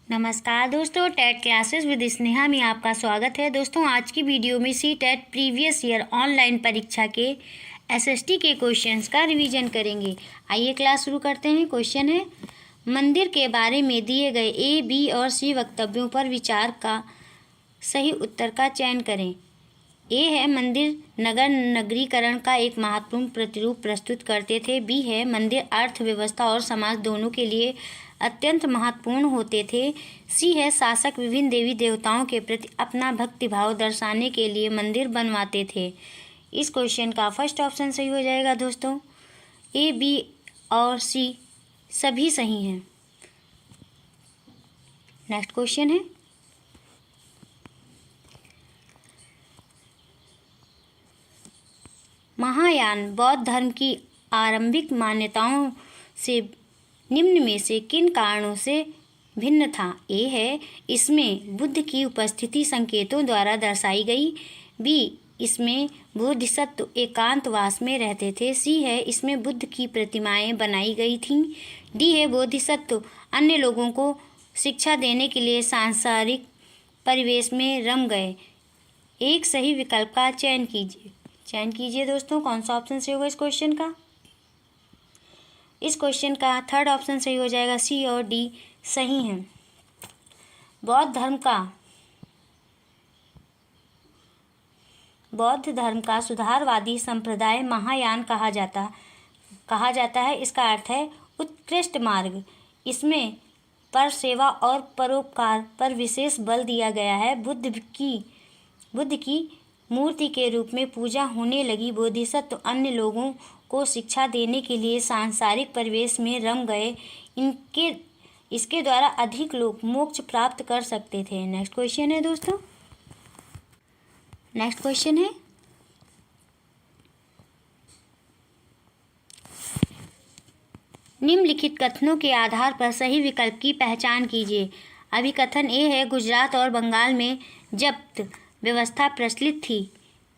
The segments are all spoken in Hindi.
नमस्कार दोस्तों, टेट क्लासेस विद स्नेहा में आपका स्वागत है। दोस्तों, आज की वीडियो में CTET previous year online परीक्षा के एसएसटी के क्वेश्चंस का रिवीजन करेंगे। आइए क्लास शुरू करते हैं। क्वेश्चन है, मंदिर के बारे में दिए गए ए, बी और सी वक्तव्यों पर विचार का सही उत्तर का चयन करें। ए है, मंदिर नगर नगरीकरण का एक महत्वपूर्ण प्रतिरूप प्रस्तुत करते थे। बी है, मंदिर अर्थव्यवस्था और समाज दोनों के लिए अत्यंत महत्वपूर्ण होते थे। सी है, शासक विभिन्न देवी देवताओं के प्रति अपना भक्तिभाव दर्शाने के लिए मंदिर बनवाते थे। इस क्वेश्चन का फर्स्ट ऑप्शन सही हो जाएगा दोस्तों। ए, बी और सी सभी सही हैं। नेक्स्ट क्वेश्चन है, महायान बौद्ध धर्म की आरंभिक मान्यताओं से निम्न में से किन कारणों से भिन्न था। ए है, इसमें बुद्ध की उपस्थिति संकेतों द्वारा दर्शाई गई। बी, इसमें बोधिसत्व एकांतवास में रहते थे। सी है, इसमें बुद्ध की प्रतिमाएं बनाई गई थीं। डी है, बोधिसत्व अन्य लोगों को शिक्षा देने के लिए सांसारिक परिवेश में रम गए। एक सही विकल्प का चयन कीजिए दोस्तों। कौन सा ऑप्शन सही होगा इस क्वेश्चन का। इस क्वेश्चन का थर्ड ऑप्शन सही हो जाएगा। सी और डी सही हैं। बौद्ध धर्म का सुधारवादी संप्रदाय महायान कहा जाता है। इसका अर्थ है उत्कृष्ट मार्ग। इसमें पर सेवा और परोपकार पर विशेष बल दिया गया है। बुद्ध की मूर्ति के रूप में पूजा होने लगी। बोधिसत्व अन्य लोगों को शिक्षा देने के लिए सांसारिक परिवेश में रम गए। इसके द्वारा अधिक लोग मोक्ष प्राप्त कर सकते थे। नेक्स्ट क्वेश्चन है दोस्तों। नेक्स्ट क्वेश्चन है, निम्नलिखित कथनों के आधार पर सही विकल्प की पहचान कीजिए। अभिकथन ए है, गुजरात और बंगाल में जब्त व्यवस्था प्रचलित थी।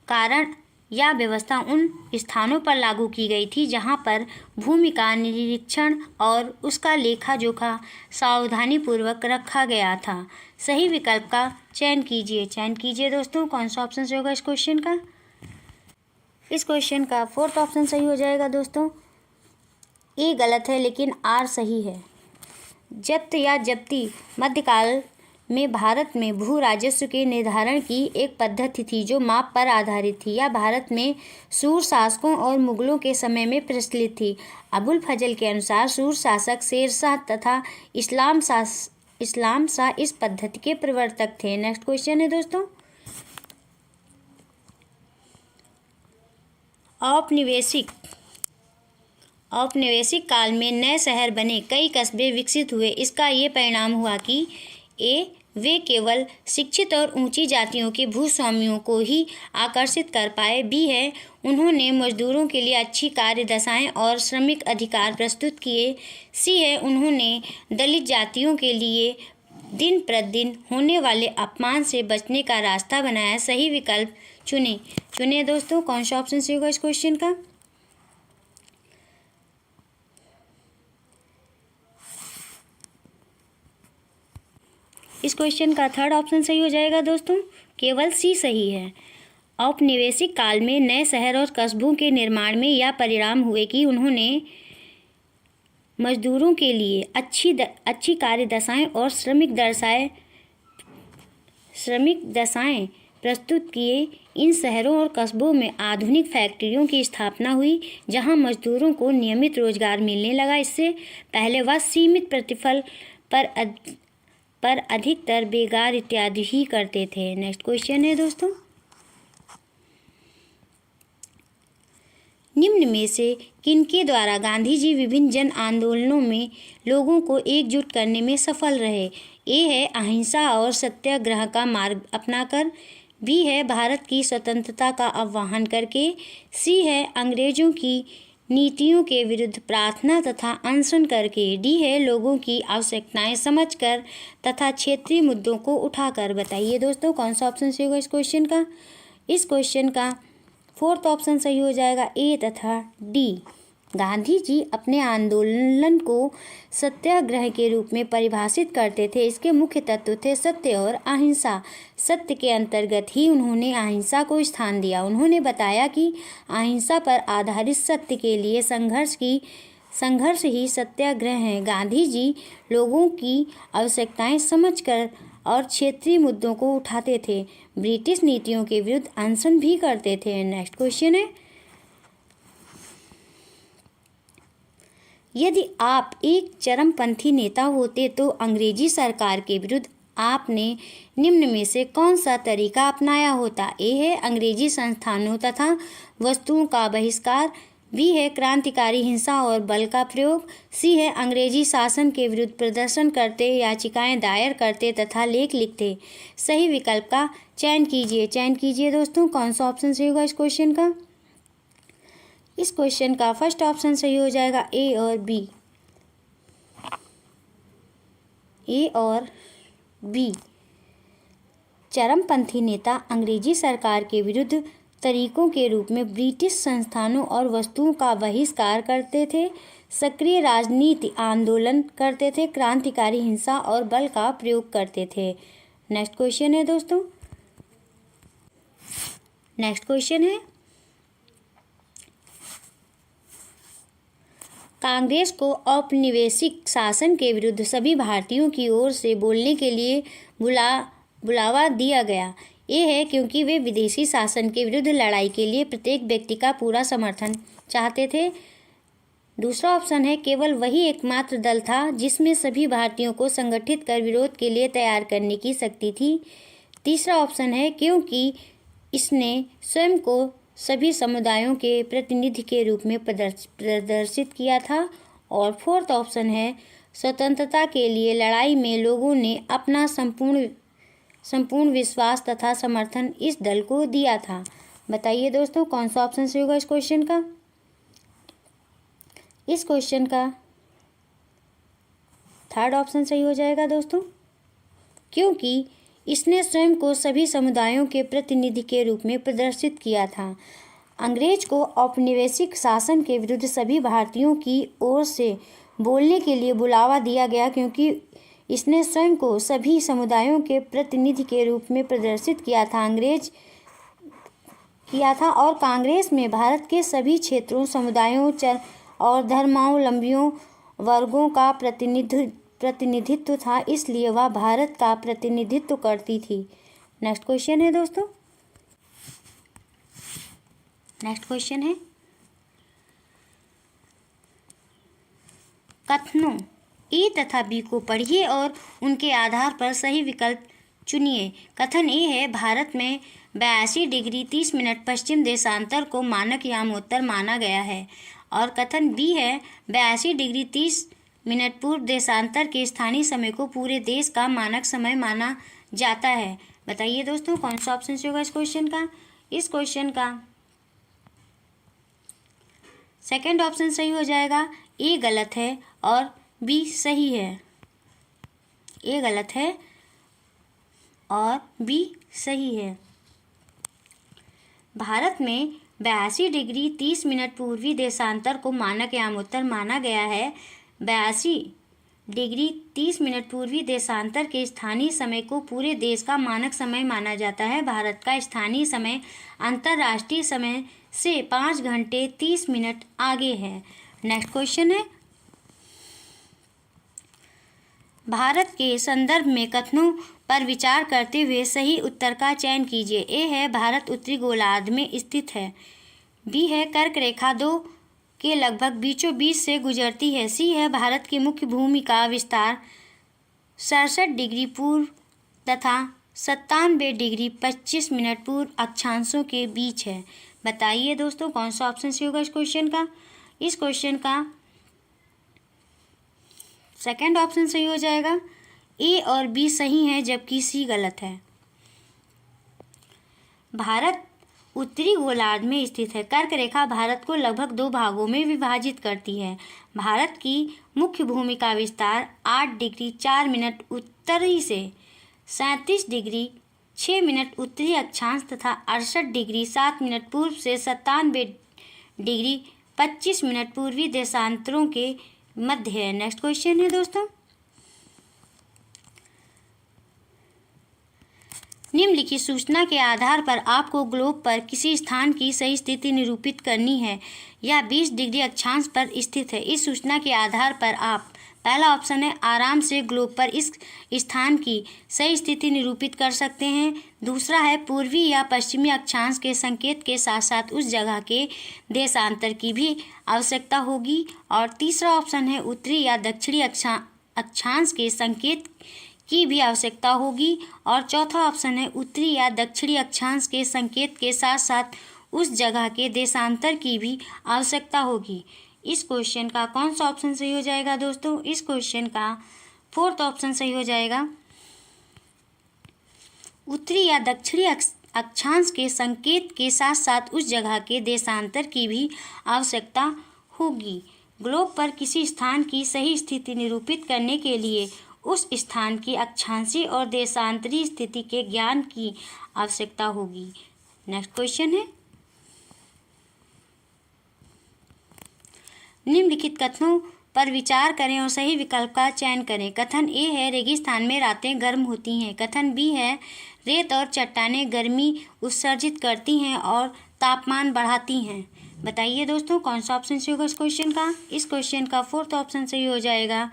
कारण, यह व्यवस्था उन स्थानों पर लागू की गई थी जहां पर भूमि का निरीक्षण और उसका लेखा जोखा सावधानीपूर्वक रखा गया था। सही विकल्प का चयन कीजिए दोस्तों। कौन सा ऑप्शन सही होगा इस क्वेश्चन का। इस क्वेश्चन का फोर्थ ऑप्शन सही हो जाएगा दोस्तों। ए गलत है लेकिन आर सही है। जब्त या जब्ती मध्यकाल में भारत में भू राजस्व के निर्धारण की एक पद्धति थी जो माप पर आधारित थी। यह भारत में सूर शासकों और मुगलों के समय में प्रचलित थी। अबुल फजल के अनुसार सूर शासक शेरशाह तथा इस्लाम शाह इस पद्धति के प्रवर्तक थे। नेक्स्ट क्वेश्चन है दोस्तों, औपनिवेशिक काल में नए शहर बने, कई कस्बे विकसित हुए। इसका ये परिणाम हुआ कि ए, वे केवल शिक्षित और ऊंची जातियों के भूस्वामियों को ही आकर्षित कर पाए। बी है, उन्होंने मजदूरों के लिए अच्छी कार्य दशाएं और श्रमिक अधिकार प्रस्तुत किए। सी है, उन्होंने दलित जातियों के लिए दिन प्रतिदिन होने वाले अपमान से बचने का रास्ता बनाया। सही विकल्प चुने दोस्तों। कौन सा ऑप्शन सही होगा इस क्वेश्चन का। इस क्वेश्चन का थर्ड ऑप्शन सही हो जाएगा दोस्तों। केवल सी सही है। औपनिवेशिक काल में नए शहर और कस्बों के निर्माण में यह परिणाम हुए कि उन्होंने मजदूरों के लिए अच्छी कार्य दशाएं और श्रमिक दशाएं प्रस्तुत किए। इन शहरों और कस्बों में आधुनिक फैक्ट्रियों की स्थापना हुई जहां मजदूरों को नियमित रोजगार मिलने लगा। इससे पहले वह सीमित प्रतिफल पर अधिकतर बेगार इत्यादि ही करते थे। नेक्स्ट क्वेश्चन है दोस्तों, निम्न में से किनके द्वारा गांधी जी विभिन्न जन आंदोलनों में लोगों को एकजुट करने में सफल रहे। ए है, अहिंसा और सत्याग्रह का मार्ग अपनाकर। बी है, भारत की स्वतंत्रता का आह्वान करके। सी है, अंग्रेजों की नीतियों के विरुद्ध प्रार्थना तथा अनशन करके। डी है, लोगों की आवश्यकताएं समझकर तथा क्षेत्रीय मुद्दों को उठाकर। बताइए दोस्तों, कौन सा ऑप्शन सही होगा इस क्वेश्चन का। इस क्वेश्चन का फोर्थ ऑप्शन सही हो जाएगा। ए तथा डी गांधी जी अपने आंदोलन को सत्याग्रह के रूप में परिभाषित करते थे। इसके मुख्य तत्व थे सत्य और अहिंसा। सत्य के अंतर्गत ही उन्होंने अहिंसा को स्थान दिया। उन्होंने बताया कि अहिंसा पर आधारित सत्य के लिए संघर्ष ही सत्याग्रह है। गांधी जी लोगों की आवश्यकताएं समझकर और क्षेत्रीय मुद्दों को उठाते थे। ब्रिटिश नीतियों के विरुद्ध अनशन भी करते थे। नेक्स्ट क्वेश्चन है, यदि आप एक चरमपंथी नेता होते तो अंग्रेजी सरकार के विरुद्ध आपने निम्न में से कौन सा तरीका अपनाया होता? ए है अंग्रेजी संस्थानों तथा वस्तुओं का बहिष्कार, बी है क्रांतिकारी हिंसा और बल का प्रयोग, सी है अंग्रेजी शासन के विरुद्ध प्रदर्शन करते, याचिकाएं दायर करते तथा लेख लिखते। सही विकल्प का चयन कीजिए दोस्तों। कौन सा ऑप्शन सही होगा इस क्वेश्चन का? इस क्वेश्चन का फर्स्ट ऑप्शन सही हो जाएगा ए और बी। चरमपंथी नेता अंग्रेजी सरकार के विरुद्ध तरीकों के रूप में ब्रिटिश संस्थानों और वस्तुओं का बहिष्कार करते थे, सक्रिय राजनीति आंदोलन करते थे, क्रांतिकारी हिंसा और बल का प्रयोग करते थे। नेक्स्ट क्वेश्चन है दोस्तों, नेक्स्ट क्वेश्चन है, कांग्रेस को औपनिवेशिक शासन के विरुद्ध सभी भारतीयों की ओर से बोलने के लिए बुलावा दिया गया। ये है क्योंकि वे विदेशी शासन के विरुद्ध लड़ाई के लिए प्रत्येक व्यक्ति का पूरा समर्थन चाहते थे। दूसरा ऑप्शन है केवल वही एकमात्र दल था जिसमें सभी भारतीयों को संगठित कर विरोध के लिए तैयार करने की शक्ति थी। तीसरा ऑप्शन है क्योंकि इसने स्वयं को सभी समुदायों के प्रतिनिधि के रूप में प्रदर्शित किया था। और फोर्थ ऑप्शन है स्वतंत्रता के लिए लड़ाई में लोगों ने अपना संपूर्ण विश्वास तथा समर्थन इस दल को दिया था। बताइए दोस्तों कौन सा ऑप्शन सही होगा इस क्वेश्चन का? इस क्वेश्चन का थर्ड ऑप्शन सही हो जाएगा दोस्तों, क्योंकि इसने स्वयं को सभी समुदायों के प्रतिनिधि के रूप में प्रदर्शित किया था। अंग्रेज को औपनिवेशिक शासन के विरुद्ध सभी भारतीयों की ओर से बोलने के लिए बुलावा दिया गया क्योंकि इसने स्वयं को सभी समुदायों के प्रतिनिधि के रूप में प्रदर्शित किया था और कांग्रेस में भारत के सभी क्षेत्रों, समुदायों और धर्मावलंबियों वर्गों का प्रतिनिधित्व था, इसलिए वह भारत का प्रतिनिधित्व करती थी। नेक्स्ट क्वेश्चन है दोस्तों, नेक्स्ट क्वेश्चन है कथनों ए तथा बी को पढ़िए और उनके आधार पर सही विकल्प चुनिए। कथन ए है भारत में 82 डिग्री 30 मिनट पश्चिम देशांतर को मानक यामोत्तर माना गया है। और कथन बी है 82 डिग्री 30 मिनट पूर्व देशांतर के स्थानीय समय को पूरे देश का मानक समय माना जाता है। बताइए दोस्तों कौन सा ऑप्शन से होगा इस क्वेश्चन का? इस क्वेश्चन का सेकंड ऑप्शन सही हो जाएगा। ए गलत है और बी सही है। ए गलत है और बी सही है। भारत में 82 डिग्री 30 मिनट पूर्वी देशांतर को मानक यामोत्तर माना गया है। 82 डिग्री 30 मिनट पूर्वी देशांतर के स्थानीय समय को पूरे देश का मानक समय माना जाता है। भारत का स्थानीय समय अंतर्राष्ट्रीय समय से 5 घंटे 30 मिनट आगे है। नेक्स्ट क्वेश्चन है भारत के संदर्भ में कथनों पर विचार करते हुए सही उत्तर का चयन कीजिए। ए है भारत उत्तरी गोलार्ध में स्थित है। बी है कर्क रेखा 2 के लगभग बीचों बीच से गुजरती है। सी है भारत की मुख्य भूमि का विस्तार 67 डिग्री पूर्व तथा 97 डिग्री 25 मिनट पूर्व अक्षांशों के बीच है। बताइए दोस्तों कौन सा ऑप्शन सही होगा इस क्वेश्चन का? इस क्वेश्चन का सेकंड ऑप्शन सही हो जाएगा। ए और बी सही है जबकि सी गलत है। भारत उत्तरी गोलार्ध में स्थित है। कर्क रेखा भारत को लगभग 2 भागों में विभाजित करती है। भारत की मुख्य भूमि का विस्तार 8 डिग्री 4 मिनट उत्तरी से 37 डिग्री 6 मिनट उत्तरी अक्षांश तथा 68 डिग्री 7 मिनट पूर्व से 97 डिग्री 25 मिनट पूर्वी देशांतरों के मध्य है। नेक्स्ट क्वेश्चन है दोस्तों, निम्नलिखित सूचना के आधार पर आपको ग्लोब पर किसी स्थान की सही स्थिति निरूपित करनी है। यह 20 डिग्री अक्षांश पर स्थित है। इस सूचना के आधार पर आप, पहला ऑप्शन है, आराम से ग्लोब पर इस स्थान की सही स्थिति निरूपित कर सकते हैं। दूसरा है, पूर्वी या पश्चिमी अक्षांश के संकेत के साथ साथ उस जगह के देशांतर की भी आवश्यकता होगी। और तीसरा ऑप्शन है, उत्तरी या दक्षिणी अक्षांश के संकेत की भी आवश्यकता होगी। और चौथा ऑप्शन है, उत्तरी या दक्षिणी अक्षांश के संकेत के साथ साथ उस जगह के देशांतर की भी आवश्यकता होगी। इस क्वेश्चन का कौन सा ऑप्शन सही हो जाएगा दोस्तों? इस क्वेश्चन का 4th ऑप्शन सही हो जाएगा। उत्तरी या दक्षिणी अक्षांश के संकेत के साथ साथ उस जगह के देशांतर की भी आवश्यकता होगी। ग्लोब पर किसी स्थान की सही स्थिति निरूपित करने के लिए उस स्थान की अक्षांशीय और देशांतरी स्थिति के ज्ञान की आवश्यकता होगी। नेक्स्ट क्वेश्चन है, निम्नलिखित कथनों पर विचार करें और सही विकल्प का चयन करें। कथन ए है, रेगिस्तान में रातें गर्म होती हैं। कथन बी है, रेत और चट्टानें गर्मी उत्सर्जित करती हैं और तापमान बढ़ाती हैं। बताइए दोस्तों, कौन सा ऑप्शन सही होगा इस क्वेश्चन का? इस क्वेश्चन का 4th ऑप्शन सही हो जाएगा।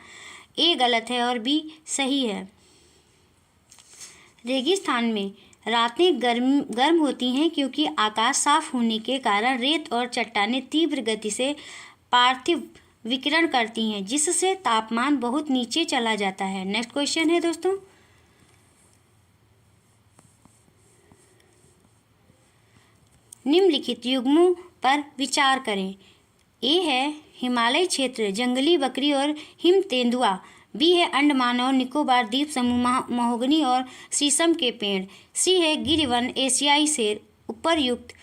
ए गलत है और बी सही है। रेगिस्तान में रातें गर्म होती हैं क्योंकि आकाश साफ होने के कारण रेत और चट्टानें तीव्र गति से पार्थिव विकिरण करती हैं, जिससे तापमान बहुत नीचे चला जाता है। नेक्स्ट क्वेश्चन है दोस्तों, निम्नलिखित युग्मों पर विचार करें। ए है, हिमालय क्षेत्र, जंगली बकरी और हिम तेंदुआ। बी है, अंडमान और निकोबार द्वीप समूह, महोगनी और शीशम के पेड़। सी है, गिरिवन, एशियाई शेर। उपरयुक्त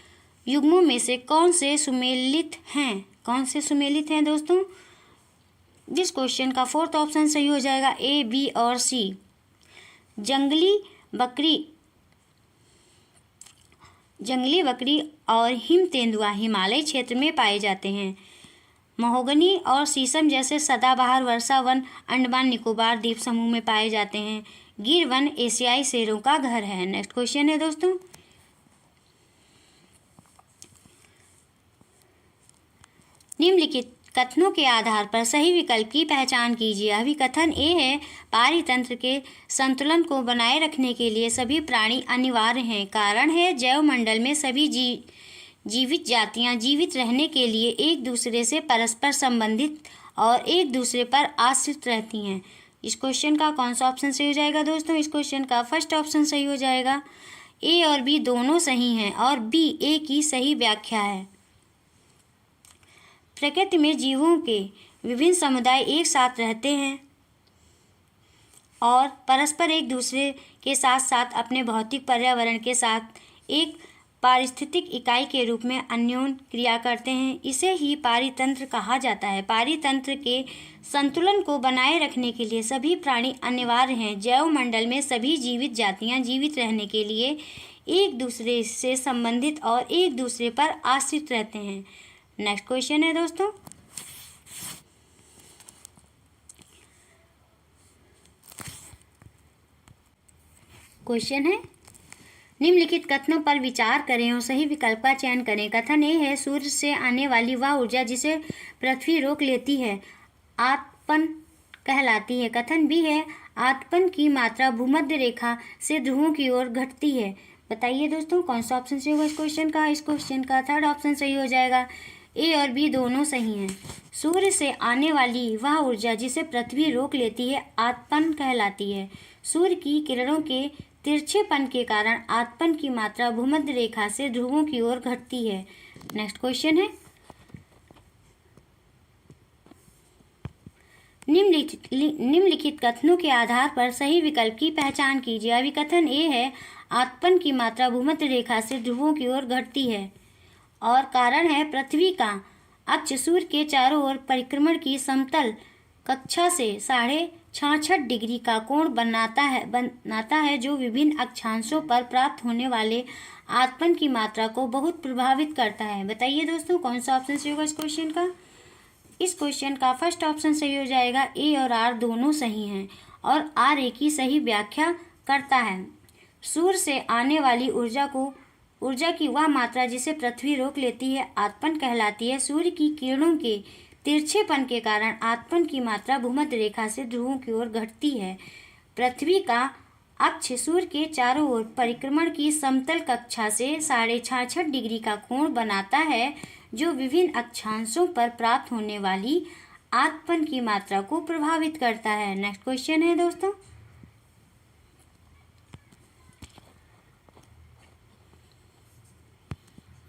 युग्मों में से कौन से सुमेलित हैं? कौन से सुमेलित हैं दोस्तों? जिस क्वेश्चन का 4th ऑप्शन सही हो जाएगा, ए, बी और सी। जंगली बकरी और हिम तेंदुआ हिमालय क्षेत्र में पाए जाते हैं। महोगनी और शीशम जैसे सदाबहार वर्षा वन अंडमान निकोबार द्वीप समूह में पाए जाते हैं। गिर वन एशियाई शेरों का घर है। नेक्स्ट क्वेश्चन है दोस्तों, निम्नलिखित कथनों के आधार पर सही विकल्प की पहचान कीजिए। अभी कथन ए है, पारितंत्र के संतुलन को बनाए रखने के लिए सभी प्राणी अनिवार्य हैं। कारण है, जैव मंडल में सभी जीवित जातियां जीवित रहने के लिए एक दूसरे से परस्पर संबंधित और एक दूसरे पर आश्रित रहती हैं। इस क्वेश्चन का कौन सा ऑप्शन सही हो जाएगा दोस्तों? इस क्वेश्चन का 1st ऑप्शन सही हो जाएगा। ए और बी दोनों सही हैं और बी ए की सही व्याख्या है। प्रकृति में जीवों के विभिन्न समुदाय एक साथ रहते हैं और परस्पर एक दूसरे के साथ साथ अपने भौतिक पर्यावरण के साथ एक पारिस्थितिक इकाई के रूप में अन्योन्य क्रिया करते हैं। इसे ही पारितंत्र कहा जाता है। पारितंत्र के संतुलन को बनाए रखने के लिए सभी प्राणी अनिवार्य हैं। जैव मंडल में सभी जीवित जातियां जीवित रहने के लिए एक दूसरे से संबंधित और एक दूसरे पर आश्रित रहते हैं। नेक्स्ट क्वेश्चन है दोस्तों, क्वेश्चन है, निम्नलिखित कथनों पर विचार करें और सही विकल्प का चयन करें। कथन ए है, सूर्य से आने वाली वह ऊर्जा जिसे पृथ्वी रोक लेती है आतपन कहलाती है। कथन बी है, आतपन की मात्रा भूमध्य रेखा से ध्रुवों की ओर घटती है। बताइए दोस्तों, कौन सा ऑप्शन सही होगा इस क्वेश्चन का? इस क्वेश्चन का 3rd ऑप्शन सही हो जाएगा। ए और बी दोनों सही हैं। सूर्य से आने वाली वह ऊर्जा जिसे पृथ्वी रोक लेती है आतपन कहलाती है। सूर्य की किरणों के तिरछेपन के कारण आतपन की मात्रा भूमध्य रेखा से ध्रुवों की ओर घटती है। नेक्स्ट क्वेश्चन है, निम्नलिखित कथनों के आधार पर सही विकल्प की पहचान कीजिए। अभी कथन ए है, आतपन की मात्रा भूमध्य रेखा से ध्रुवों की ओर घटती है और कारण है, पृथ्वी का अक्ष सूर्य के चारों ओर परिक्रमण की समतल कक्षा से 66 डिग्री का कोण बनाता है जो विभिन्न अक्षांशों पर प्राप्त होने वाले आत्मन की मात्रा को बहुत प्रभावित करता है। बताइए दोस्तों कौन सा ऑप्शन सही होगा इस क्वेश्चन का। इस क्वेश्चन का फर्स्ट ऑप्शन सही हो जाएगा, ए और आर दोनों सही हैं और आर ए की सही व्याख्या करता है। सूर्य से आने वाली ऊर्जा की वह मात्रा जिसे पृथ्वी रोक लेती है आत्मन कहलाती है। सूर्य की किरणों के तिरछेपन के कारण आत्मन की मात्रा भूमध्य रेखा से ध्रुवों की ओर घटती है। पृथ्वी का अक्ष सूर्य के चारों ओर परिक्रमण की समतल कक्षा से 66.5 डिग्री का कोण बनाता है जो विभिन्न अक्षांशों पर प्राप्त होने वाली आत्मन की मात्रा को प्रभावित करता है। नेक्स्ट क्वेश्चन है दोस्तों,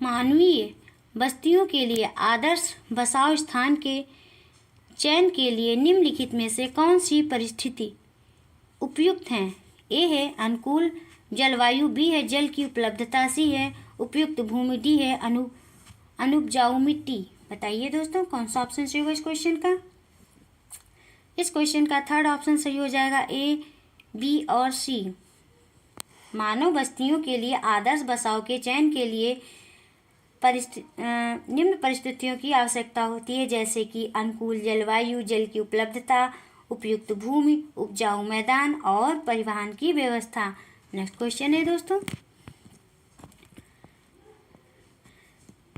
मानवीय बस्तियों के लिए आदर्श बसाव स्थान के चयन के लिए निम्नलिखित में से कौन सी परिस्थिति उपयुक्त हैं। ए है अनुकूल जलवायु, बी है जल की उपलब्धता, सी है उपयुक्त भूमि, डी है अनुपजाऊ मिट्टी। बताइए दोस्तों कौन सा ऑप्शन सही होगा इस क्वेश्चन का। इस क्वेश्चन का थर्ड ऑप्शन सही हो जाएगा, ए, बी और सी। मानव बस्तियों के लिए आदर्श बसाव के चयन के लिए निम्न परिस्थितियों की आवश्यकता होती है, जैसे कि अनुकूल जलवायु, जल की उपलब्धता, उपयुक्त भूमि, उपजाऊ मैदान और परिवहन की व्यवस्था। नेक्स्ट क्वेश्चन है दोस्तों,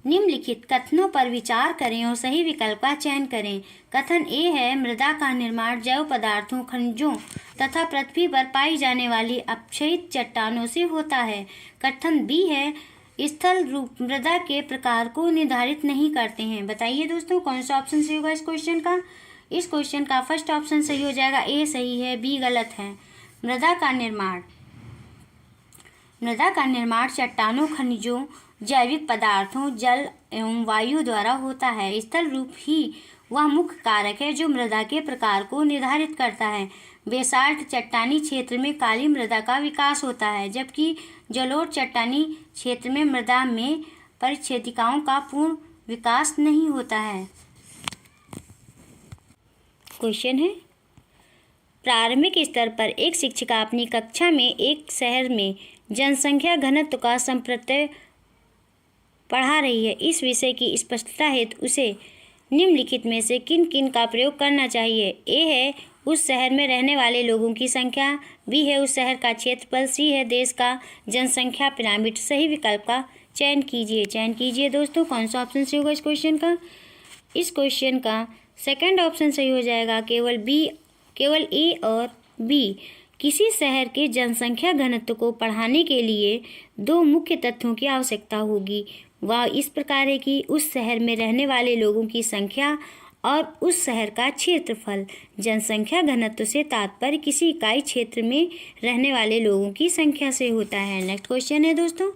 निम्नलिखित कथनों पर विचार करें और सही विकल्प का चयन करें। कथन ए है, मृदा का निर्माण जैव पदार्थों, खनिजों तथा पृथ्वी पर पाई जाने वाली अपक्षयित चट्टानों से होता है। कथन बी है, स्थल रूप मृदा के प्रकार को निर्धारित नहीं करते हैं। बताइए दोस्तों कौन सा ऑप्शन सही होगा इस क्वेश्चन का। इस क्वेश्चन का फर्स्ट ऑप्शन सही हो जाएगा, ए सही है, बी गलत है। मृदा का निर्माण चट्टानों, खनिजों, जैविक पदार्थों, जल एवं वायु द्वारा होता है। स्थल रूप ही वह मुख्य कारक है जो मृदा के प्रकार को निर्धारित करता है। बेसाल्ट चट्टानी क्षेत्र में काली मृदा का विकास होता है, जबकि जलोढ़ चट्टानी क्षेत्र में मृदा में परिच्छेदिकाओं का पूर्ण विकास नहीं होता है। क्वेश्चन है, प्रारंभिक स्तर पर एक शिक्षिका अपनी कक्षा में एक शहर में जनसंख्या घनत्व का संप्रत्यय पढ़ा रही है। इस विषय की स्पष्टता हेतु उसे निम्नलिखित में से किन किन का प्रयोग करना चाहिए। ए है उस शहर में रहने वाले लोगों की संख्या, बी है उस शहर का क्षेत्रफल, सी है देश का जनसंख्या पिरामिड। सही विकल्प का चयन कीजिए दोस्तों कौन सा ऑप्शन सही होगा इस क्वेश्चन का। इस क्वेश्चन का सेकंड ऑप्शन सही हो जाएगा, केवल ए और बी। किसी शहर के जनसंख्या घनत्व को पढ़ाने के लिए दो मुख्य तथ्यों की आवश्यकता होगी। वह इस प्रकार है कि उस शहर में रहने वाले लोगों की संख्या और उस शहर का क्षेत्रफल। जनसंख्या घनत्व से तात्पर्य किसी इकाई क्षेत्र में रहने वाले लोगों की संख्या से होता है। नेक्स्ट क्वेश्चन है दोस्तों,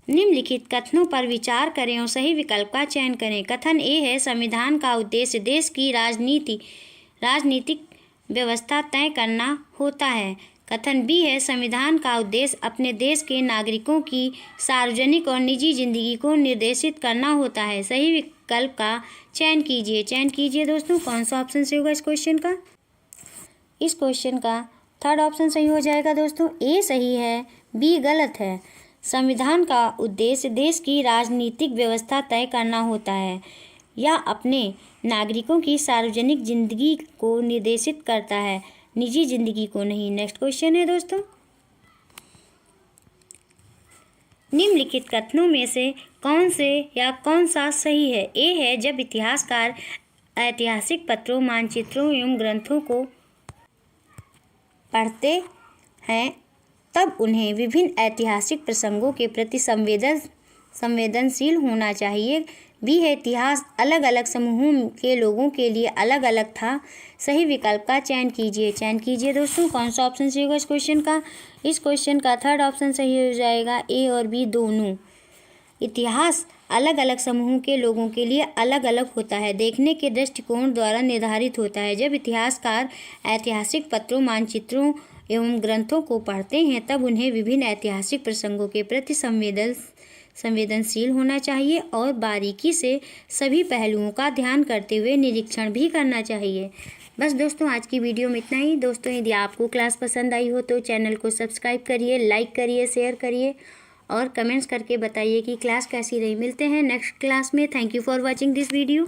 निम्नलिखित कथनों पर विचार करें और सही विकल्प का चयन करें। कथन ए है, संविधान का उद्देश्य देश की राजनीतिक व्यवस्था तय करना होता है। कथन बी है, संविधान का उद्देश्य अपने देश के नागरिकों की सार्वजनिक और निजी जिंदगी को निर्देशित करना होता है। सही विकल्प का चयन कीजिए दोस्तों कौन सा ऑप्शन सही होगा इस क्वेश्चन का। इस क्वेश्चन का थर्ड ऑप्शन सही हो जाएगा दोस्तों, ए सही है, बी गलत है। संविधान का उद्देश्य देश की राजनीतिक व्यवस्था तय करना होता है या अपने नागरिकों की सार्वजनिक जिंदगी को निर्देशित करता है, निजी जिंदगी को नहीं। नेक्स्ट क्वेश्चन है दोस्तों, निम्नलिखित कथनों में से कौन सा सही है। ए है, जब इतिहासकार ऐतिहासिक पत्रों, मानचित्रों एवं ग्रंथों को पढ़ते हैं तब उन्हें विभिन्न ऐतिहासिक प्रसंगों के प्रति संवेदनशील होना चाहिए। बी है, इतिहास अलग अलग समूहों के लोगों के लिए अलग अलग था। सही विकल्प का चयन कीजिए दोस्तों कौन सा ऑप्शन सही होगा इस क्वेश्चन का। इस क्वेश्चन का थर्ड ऑप्शन सही हो जाएगा, ए और बी दोनों। इतिहास अलग अलग समूहों के लोगों के लिए अलग अलग होता है, देखने के दृष्टिकोण द्वारा निर्धारित होता है। जब इतिहासकार ऐतिहासिक पत्रों, मानचित्रों एवं ग्रंथों को पढ़ते हैं तब उन्हें विभिन्न ऐतिहासिक प्रसंगों के प्रति संवेदनशील होना चाहिए और बारीकी से सभी पहलुओं का ध्यान करते हुए निरीक्षण भी करना चाहिए। बस दोस्तों, आज की वीडियो में इतना ही। दोस्तों, यदि आपको क्लास पसंद आई हो तो चैनल को सब्सक्राइब करिए, लाइक करिए, शेयर करिए और कमेंट्स करके बताइए कि क्लास कैसी रही। मिलते हैं नेक्स्ट क्लास में। Thank you for watching this video.